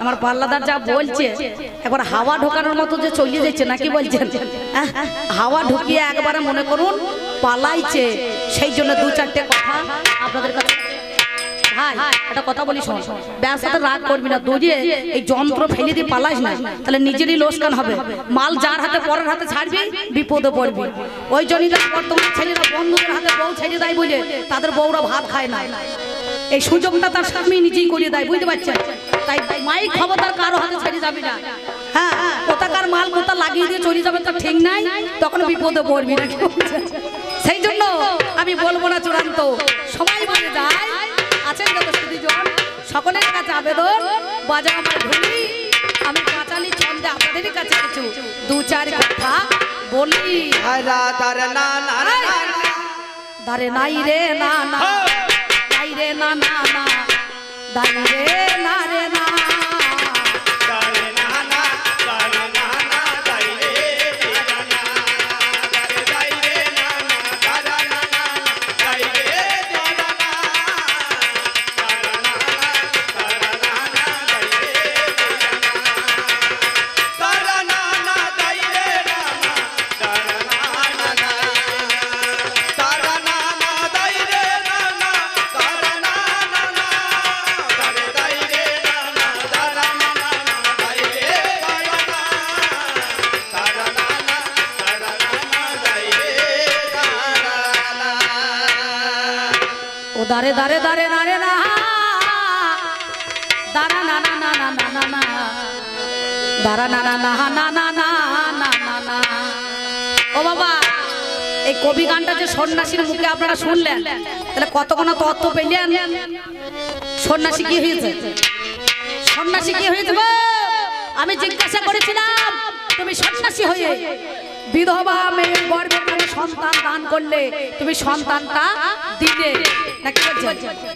আমার পাল্লাদার যা বলছে একবার হাওয়া ঢোকানোর মতো যে চলে যাচ্ছে নাকি বলছেন, হাওয়া ঢুকিয়ে একবারে মনে করুন পালাইছে। সেই জন্য দু চারটে কথা আপনাদের কাছে। ভাই একটা কথা বলি শোন, ব্যবসাতে রাগ করবি না, দৌড়িয়ে এই যন্ত্র ফেলে দিয়ে পালাস না, তাহলে নিজেরই লোকসান হবে। মাল যার হাতে পরের হাতে ছাড়বি বিপদে পড়বি। ওই জন্যই বর্তমান ছেলেরা বন্ধুদের হাতে বউ ছেড়ে দেয় বলে তাদের বউরা ভাত খায় না। এই সুযোগটা তার স্বামী নিজেই করিয়ে দেয়, বুঝতে পারছেন? তাই মাইক খবরদার কারো হাতে ছেড়ে যাবি না। হ্যাঁ, কোথাকার মাল কোথা লাগিয়ে দিয়ে চলে যাবে তার ঠিক নাই, তখন বিপদে পড়বি না। সেই জন্য আমি বলবো না চূড়ান্ত, সবাই বলে যায় আছেন যত সুদীজন সকলের কাছে আবেদন, বাজা আমার ঢুলি, আমি পাঁচালি ছন্দে আপনাদেরই কাছে কিছু দু চার কথা বলি। দারে নাই রে না না, নাই রে না না না, দাই রে না রে না, দারে দারে দারে দারে না, দারা না না না না না না, দারা না না না না না না না না। ও বাবা, এই কবি গানটা যে সন্ন্যাসীর মুখে আপনারা শুনলেন, তাহলে কতক্ষণ তত্ত্ব পেলেন। সন্ন্যাসী কি হয়েছে? সন্ন্যাসী কি হয়েছে? আমি জিজ্ঞাসা করেছিলাম, তুমি সন্ন্যাসী হয়ে বিধবা মেয়ের গর্ভে সন্তান দান করলে তুমি সন্তানটা দিলে নাকি?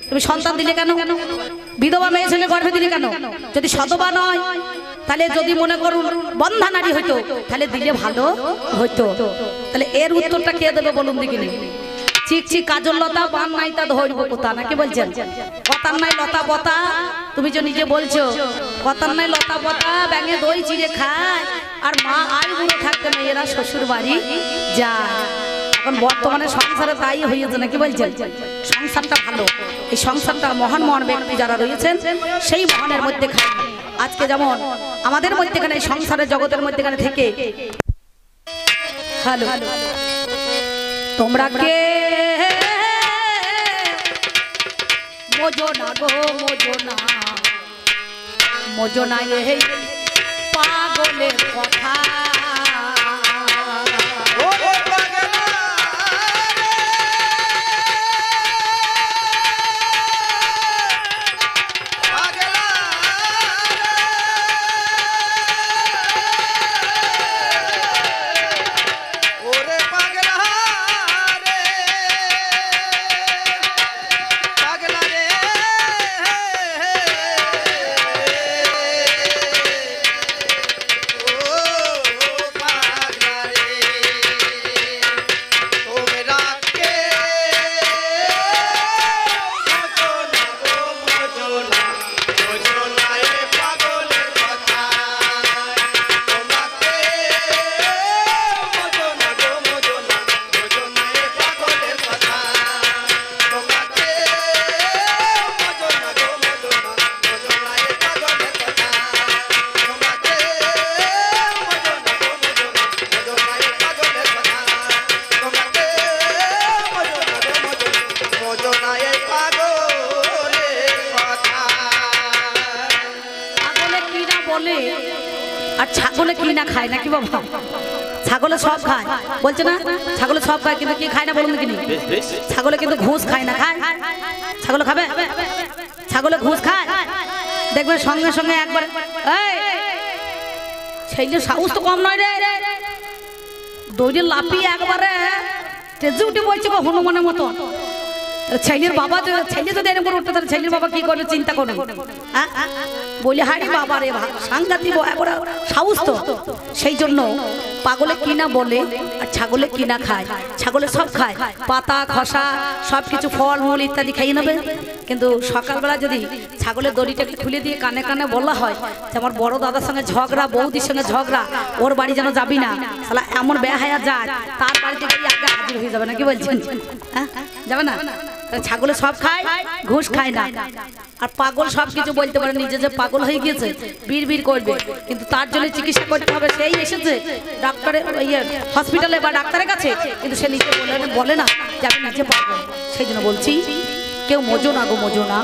তুমি সন্তান দিলে কেন? বিধবা মেয়ে ছেলে গর্ভে দিলে কেন? যদি সধবা নয়, তাহলে যদি মনে করুন বন্ধা নারী হইতো, তাহলে দিলে ভালো হইতো। তাহলে এর উত্তরটা কে দেবে বলুন দেখিনি? চিকচিক কাজল লতা বান নাই তা ধরব কোথা, নাকি বলছেন? কথার নাই লতা পতা, তুমি যে নিজে বলছো কথার নাই লতা পতা, ব্যাঙে দই চিড়ে খায়, আর মা আয় বুড়ো থাকতে মেয়েরা শ্বশুর বাড়ি যায়। এখন বর্তমানে সংসারে তাই হয়েছে, নাকি বলছেন? সংসারটা ভালো, এই সংসারটা মহান মহান ব্যক্তি যারা রয়েছেন সেই মহানের মধ্যে খায়। আজকে যেমন আমাদের মধ্যেখানে সংসারের জগতের মধ্যেখানে থেকে হ্যালো, তোমরা কে মোজনা গো মোজনা, মোজনা এই পাগলের কথা, আর ছাগলে কি না খায় নাকি বাবা? ছাগলে সব খায় বলছে না, ছাগলে সব খায়, কিন্তু কি খায় না বলুন দেখিনি? ছাগলে কিন্তু ঘুষ খায় না। খায়? ছাগলে খাবে? ছাগলে ঘুষ খায়? দেখবে সঙ্গে সঙ্গে একবার সেই যে সাহস তো কম নয় রে, দৌড়ে লাফিয়ে একবারে তেজে উঠে বলছে হনুমানের মতো। ছেলের বাবা ছেলে যদি এরকম করে উঠতে তাহলে ছেলের বাবা কি করবে চিন্তা করবে। বলি হারি বাবা রে সাংঘাতিক সাহস তো। সেই জন্য পাগলে কিনা বলে আর ছাগলে কিনা খায়। ছাগলে সব খায়, পাতা খসা সব কিছু ফল মূল ইত্যাদি খাইয়ে নেবে। কিন্তু সকালবেলা যদি ছাগলের দড়িটাকে খুলে দিয়ে কানে কানে বলা হয় যে আমার বড় দাদার সঙ্গে ঝগড়া, বৌদির সঙ্গে ঝগড়া, ওর বাড়ি যেন যাবি না, শালা এমন বেহায়া যায় তার বাড়িতে গিয়ে আগে হাজির হয়ে যাবে না। কি বলছেন? হ্যাঁ যাবে না? ছাগলে সব খায়, ঘুষ খায় না। আর পাগল সব কিছু বলতে পারে, নিজে যে পাগল হয়ে গিয়েছে বীর বীর করবে, কিন্তু তার জন্য চিকিৎসা করতে হবে। সেই এসেছে ডাক্তারের হসপিটালে বা ডাক্তারের কাছে, কিন্তু সে নিজে বলে না যে আমি নিজে পাগল। সেই জন্য বলছি কেউ মজো না গো, মজো না,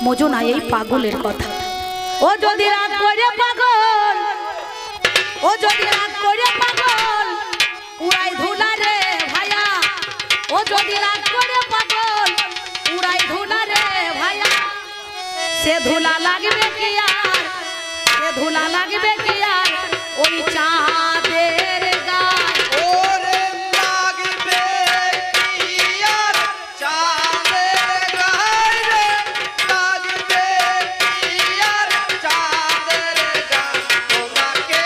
মজো না এই পাগলের কথা। ও যদি রাগ করে পাগল, ও যদি রাগ করে পাগল, উড়াই ধুলা রে ভাইয়া। ও যদি রাগ করে পাগল, উড়াই ধুলা রে ভাইয়া। সে ধুলা লাগবে কি আর, সে ধুলা লাগবে কি আর ওই চাঁদের গায়। ওরে লাগবে কি আর চাঁদের গায় রে, লাগবে কি আর চাঁদের গায়। তোমাকে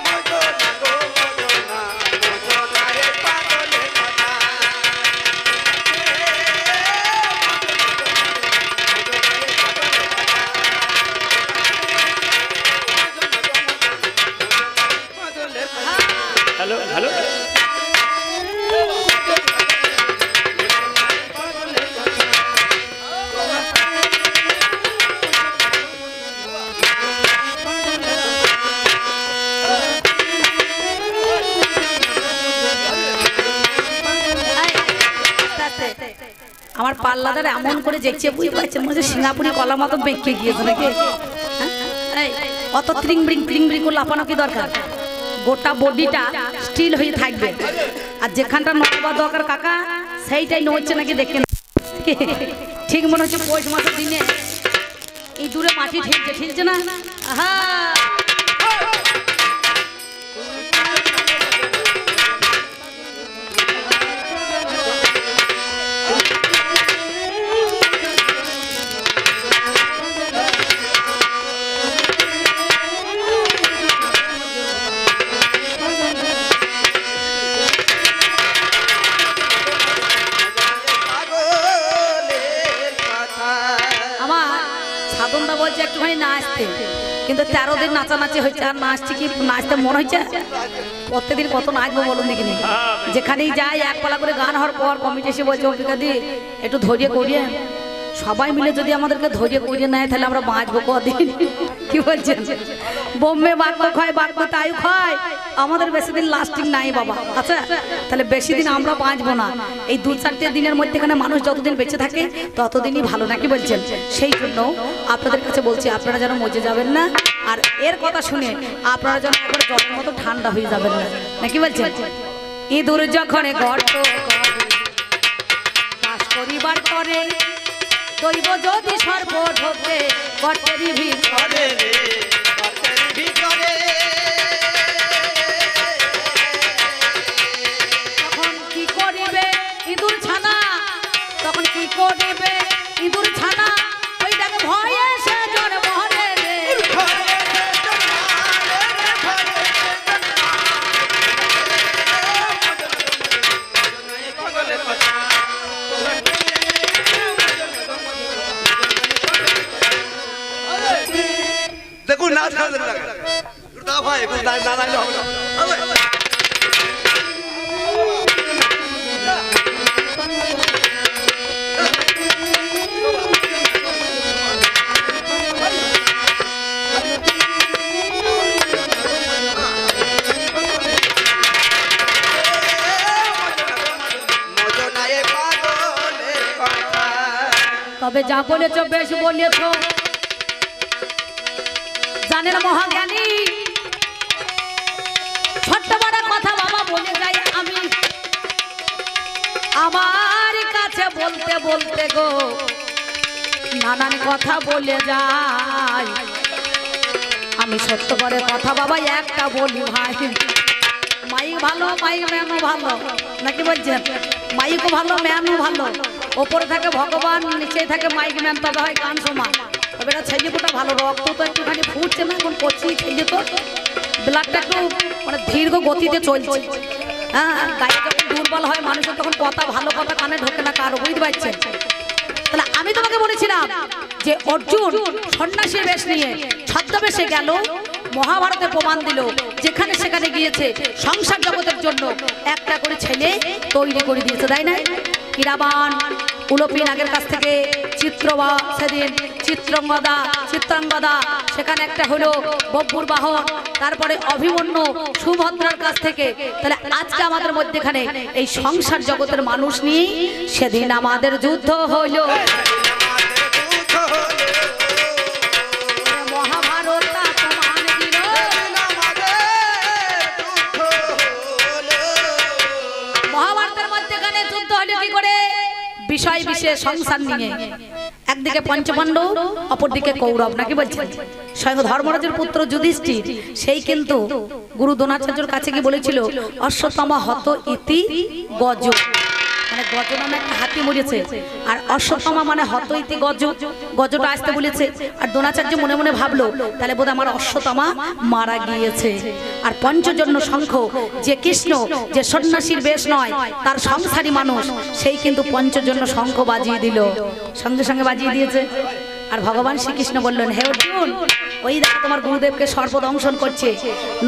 মজো না গো, মজো না, মজো না রে পাগলের কথা। হ্যালো হ্যালো আমার পাল্লাদার এমন করে দেখছে বুঝতে পারছেন মনে হচ্ছে সিঙ্গাপুরি কলা মতো বেঁকে গিয়েছে নাকি। অত ত্রিং ব্রিং করে লাফানো কি দরকার? গোটা বডিটা স্টিল হয়ে থাকবে, আর যেখানটা নড়বা দরকার কাকা সেইটাই নড়ছে নাকি দেখেন। ঠিক মনে হচ্ছে পৌষ মাসের দিনে এই দূরে মাটি ঠেলছে, ঠেলছে না? আহা একটুখানি নাচতে, কিন্তু 13 দিন নাচানাচি হয়েছে আর নাচছি কি নাচতে মনে হচ্ছে প্রত্যেকদিন কত নাচবো বলুন দেখিনি। যেখানেই যাই এক পালা করে গান হওয়ার পর কমিটি এসে বলছে অম্বিকাদি একটু ধৈর্য করিয়ে, সবাই মিলে যদি আমাদেরকে ধৈর্য করিয়ে নেয় তাহলে আমরা বাঁচবো কদিন। কি বলছেন? বোম্বে বাক্য খায়, বাক্য তাই খায়, আমাদের বেশি দিন লাস্টিং নাই বাবা। আচ্ছা তাহলে বেশি দিন আমরা বাঁচবো না। এই 2-4 দিনের মধ্যেখানে মানুষ যতদিন বেঁচে থাকে ততদিনই ভালো, নাকি বলছেন? সেই জন্য আপনাদের কাছে বলছি আপনারা যেন মজে যাবেন না, আর এর কথা শুনে আপনারা যেন একবার জলের মতো ঠান্ডা হয়ে যাবেন না, নাকি বলছেন? ইঁদুর যখন গর্ত বাস করিবার করে, দৈব যদি সর্ব ঢোকে গর্তেরই ভিতরে রে, গর্তের ভিতরে তখন কি করিবে ইঁদুর ছানা, তখন কি করিবে ইঁদুর ছানা, ওইটাকে ভয়ে সে জন মরে রে। দেখুন না ভাই না নাইলে হবে না। তবে যা বলেছ বেশ বলেছ, জানেন মহাজ্ঞানী ছোট্ট বড় কথা বাবা বলে যাই আমি আমার কাছে বলতে বলতে গো নানান কথা বলে যাই। আমি সত্য করে কথা বাবা একটা বলি ভাই, মাইক ভালো মাইক ম্যানও ভালো, নাকি বলছেন? মাইকও ভালো, ম্যানও ভালো। ওপরে থাকে ভগবান, নিচে থাকে মাইক ম্যান, তবে হয় গান শোনা। তবে এটা ছেলেটা ভালো, রক্ত তো একটুখানি ফুটছে না, এখন করছি ছেলে তো ব্লাডটা একটু মানে দীর্ঘ গতিতে চলছে। হ্যাঁ, গায়ে যখন দুর্বল হয় মানুষের তখন কথা, ভালো কথা কানে ঢোকে না কারো, বুঝতে পারছেন? তাহলে আমি তোমাকে বলেছিলাম যে অর্জুন সন্ন্যাসীর বেশ নিয়ে ছদ্মবেশে গেল, মহাভারতে প্রমাণ দিল যেখানে সেখানে গিয়েছে সংসার জগতের জন্য একটা করে ছেলে তৈরি করে দিয়েছে, তাই না? কিরাবান উলপি নাগের কাছ থেকে চিত্রবা, সেদিন চিত্রাঙ্গদা, সেখানে একটা হলো বব্বুর বাহন, তারপরে অভিমন্যু সুভদ্রার কাছ থেকে। তাহলে আজকে আমাদের মধ্যেখানে এই সংসার জগতের মানুষ নিয়ে সেদিন আমাদের যুদ্ধ হলো। মহাভারতের মধ্যেখানে যুদ্ধ হলো কি করে? বিষয় বিশেষ সংসার নিয়ে। একদিকে পঞ্চপাণ্ডব, অপরদিকে কৌরব, নাকি বলছেন? স্বয়ং ধর্মরাজের পুত্র যুধিষ্ঠির সেই কিন্তু গুরু দ্রোণাচার্যের কাছে গিয়ে বলেছিল অশ্বত্থামা হত ইতি গজ, মানে গজ নামে একটা হাতি মরেছে, আর অশ্বত্থামা মানে হত ইতি গজ, গজটা আসতে বলেছে। আর দ্রোণাচার্য মনে মনে ভাবলো তাহলে বোধ আমার অশ্বত্থামা মারা গিয়েছে। আর পঞ্চজন্য শঙ্খ, যে কৃষ্ণ যে সন্ন্যাসীর বেশ নয় তার সংসারী মানুষ, সেই কিন্তু পঞ্চজন্য শঙ্খ বাজিয়ে দিল, সঙ্গে সঙ্গে বাজিয়ে দিয়েছে। আর ভগবান শ্রীকৃষ্ণ বললেন, হে অর্জুন, ওই দেখো তোমার গুরুদেবকে সর্প দংশন করছে।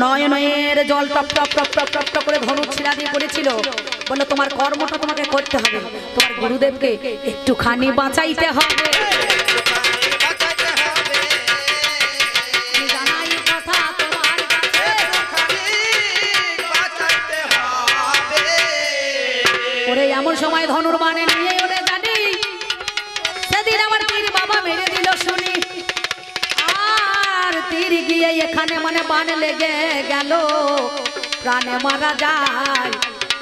নয়নের জল top top top top top top করে ধনুক ছিলা দিয়ে পড়েছিল। বললো তোমার কর্মটা তোমাকে করতে হবে, তোমার গুরুদেবকে একটুখানি বাঁচাইতে হবে। এমন সময় ধনুর্বাণে নিয়ে ওরে জানি সেদিন আমার তীর বাবা মেরে দিল শুনি, আর তীর গিয়ে এখানে মানে বান লেগে গেল, প্রাণে মারা যায়।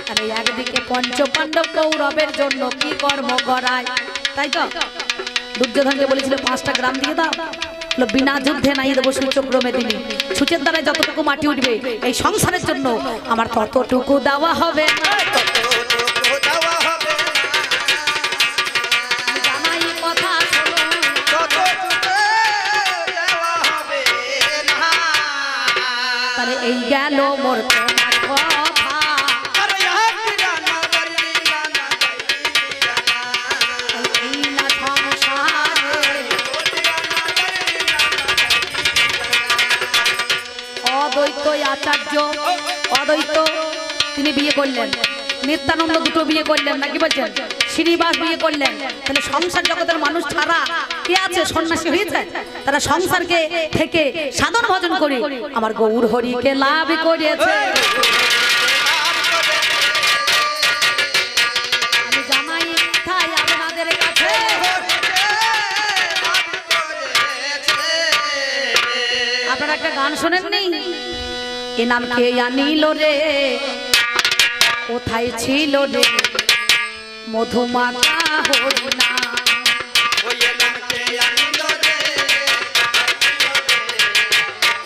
আরে একদিকে পঞ্চপাণ্ডব কৌরবের জন্য কি কর্ম করায়, তাই তো দুর্যোধনকে বলেছিল 5টা গ্রাম দিয়ে দাও, বিনা যুদ্ধে নাই দেবো সূচক্রমে দিনি, সূচের দ্বারা যতটুকু মাটি উঠবে এই সংসারের জন্য আমার ততটুকু দেওয়া হবে না। এই গেল মোর তোমার কথা, এই না সংসারে অদ্বৈত আচার্য, অদ্বৈত তিনি বিয়ে করলেন, নিত্যানন্দ দুটো বিয়ে করলেন, নাকি বলছেন? শ্রীনিবাস বিয়ে করলেন। তাহলে সংসার জগতের মানুষ ছাড়া কে আছে সন্ন্যাসী হয়েছে? তারা সংসারকে থেকে সাধন ভজন করে আমার গৌর হরিকে লাভ করেছে। আমি জানাই তাই আপনাদের কাছে, আপনারা একটা গান শোনেননি? এ নাম কে আনিল রে, কোথায় ছিল রে মধুমাতা হরিণা,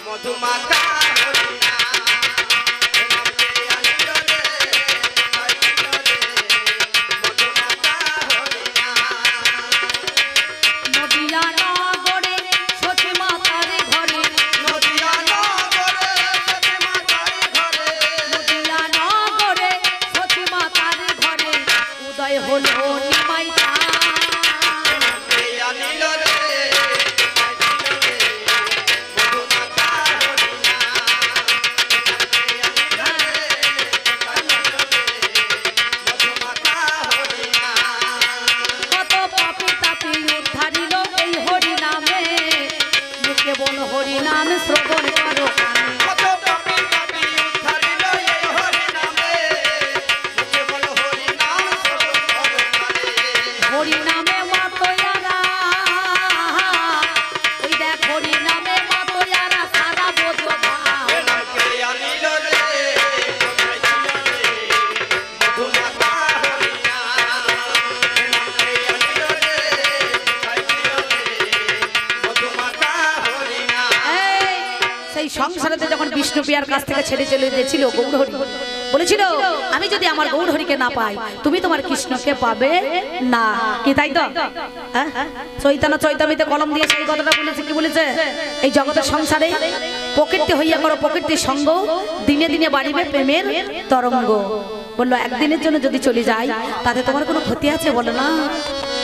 মধুমাতা নদিয়া নগরে সতী মাতার ঘরে, নদিয়া নগরে সতী মাতার ঘরে উদয় হলো নিমাইতা। কত পাপী তাপী উদ্ধারিল এই হরি নামে, কেবল হরি নাম শ্রবণ করো কানে। হরি নামে মাতয়ারা, ওই দেখ হরি নামে মাতয়ারা সারা বোঝা। সেই সংসারেতে যখন বিষ্ণু প্রিয়ার কাছ থেকে ছেড়ে চলে গেছিল গৌরহরি, বলেছিল আমি যদি আমার গৌরহরিকে না পাই তুমি তোমার কৃষ্ণকে পাবে না, কি তাই তো? চৈতন্য চৈতামিতে কলম দিয়ে সেই কথাটা বলেছে। কি বলেছে? এই জগতের সংসারে প্রকৃতি হইয়া করো প্রকৃতির সঙ্গ, দিনে দিনে বাড়িবে প্রেমের তরঙ্গ। বললো একদিনের জন্য যদি চলে যাই তাতে তোমার কোনো ক্ষতি আছে? বলে না।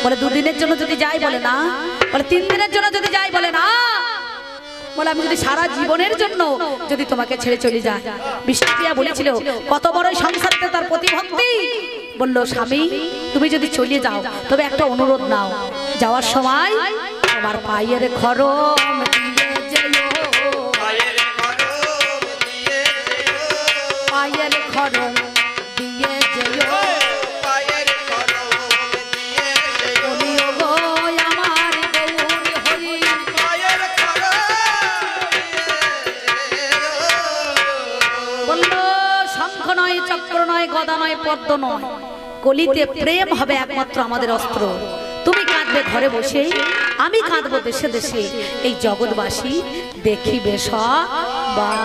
বলে দুদিনের জন্য যদি যাই? বলে না। বলে 3 দিনের জন্য যদি যাই? বলে না। বলে আমি যদি সারা জীবনের জন্য যদি তোমাকে ছেড়ে চলে যায়। বিষ্ণুপ্রিয়া বলেছিল কত বড় সংসারতে তার প্রতিভক্তি। বলল স্বামী তুমি যদি চলে যাও তবে একটা অনুরোধ নাও, যাওয়ার সময় তোমার পায়ের খড়ম দিয়ে যেও, পায়ের খড়ম দিয়ে যেও, বলিও গো আমার গৌর হরি। বললো শঙ্খ নয়, চক্র নয়, গদা নয়, পদ্ম নয়, কলিতে প্রেম হবে একমাত্র আমাদের অস্ত্র। তুমি কাঁদবে ঘরে বসে, আমি কাঁদবো দেশে দেশে, এই জগৎবাসী দেখিবে সবাই।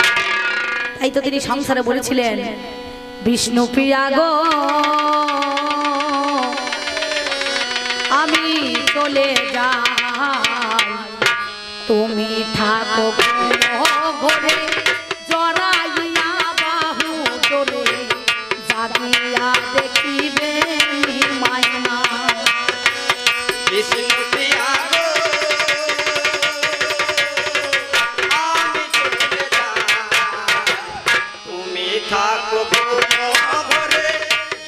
তাই তো তিনি সংসারে বলেছিলেন বিষ্ণুপ্রিয়া গো আমি চলে যাই, তুমি থাকো ঘরে জড়াইয়া বাহু তোরে, জাগিয়া দেখিবে মায়না। বিষ্ণুপ্রিয়া গো আমি চলে যাই, তুমি থাকো ঘরে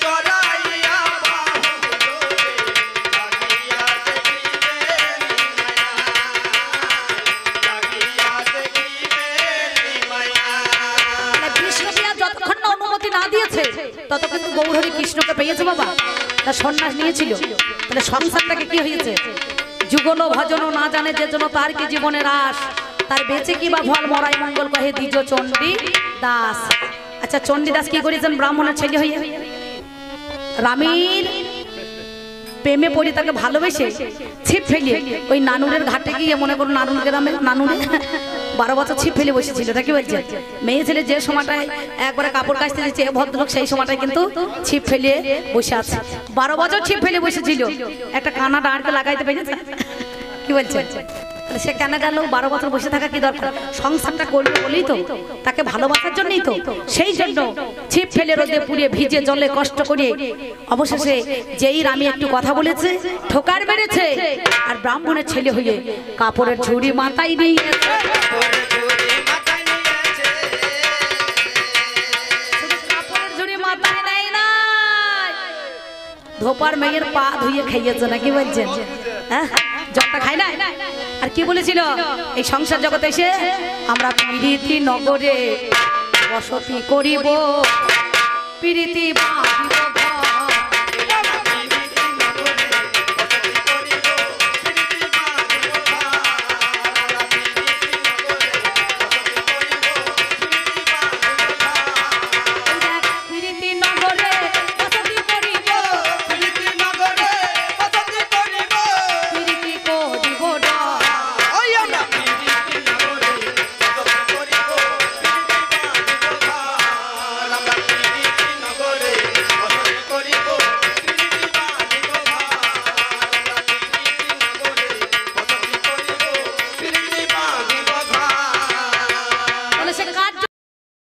জড়াইয়া বাহু তোরে, জাগিয়া দেখিবে মায়া। বিষ্ণুপ্রিয়া যতক্ষণ না অনুমতি না দিয়েছে ততক্ষণ কিন্তু গৌরহরি কৃষ্ণকে পেয়েছে বাবা, তার সন্ন্যাস নিয়েছিল। তাহলে সংসারটাকে কি হয়েছে? যুগল ভজন না জানে যে জন্য তার কি জীবনের আশ, তার বেঁচে কি বা ফল মরাই মঙ্গল কহে দ্বিজ চণ্ডী দাস। আচ্ছা চণ্ডী দাস কি করেছেন? ব্রাহ্মণের ছেলে হয়ে রামের প্রেমে পড়ি তাকে ভালোবেসে ছিপ ফেলিয়ে ওই নানুরের ঘাটে গিয়ে, মনে করুন নানুর গ্রামে নানুরে 12 বছর ছিপ ফেলে বসেছিল। তা কি বলছে? মেয়ে ছেলে যে সময়টায় একবারে কাপড় কাচতে দিচ্ছে ভদ্রলোক সেই সময়টায় কিন্তু ছিপ ফেলিয়ে বসে আছে। 12 বছর ছিপ ফেলে বসেছিল, একটা কানা ডাঁড়কে লাগাইতে পেরেছে। কি বলছে? সে কেন গেল? 12 বছর বসে থাকা কি দরকার? সংসারটা করবে বলেই তো, তাকে ভালোবাসার জন্যই তো। সেই জন্য ছিপ ফেলে রোদে পুড়িয়ে ভিজে জলে কষ্ট করে অবশেষে যেই রামি একটু কথা বলেছে ঠোকার মেরেছে, আর ব্রাহ্মণের ছেলে হয়ে কাপড়ের ঝুড়ি মাথায় নিয়ে ধোপার মেয়ের পা ধুয়ে খাইয়েছে নাকি বলছেন? হ্যাঁ জলটা খাই না। আর কি বলেছিল? এই সংসার জগতে এসে আমরা প্রীতি নগরে বসতি করিব, প্রীতি বাঁধিব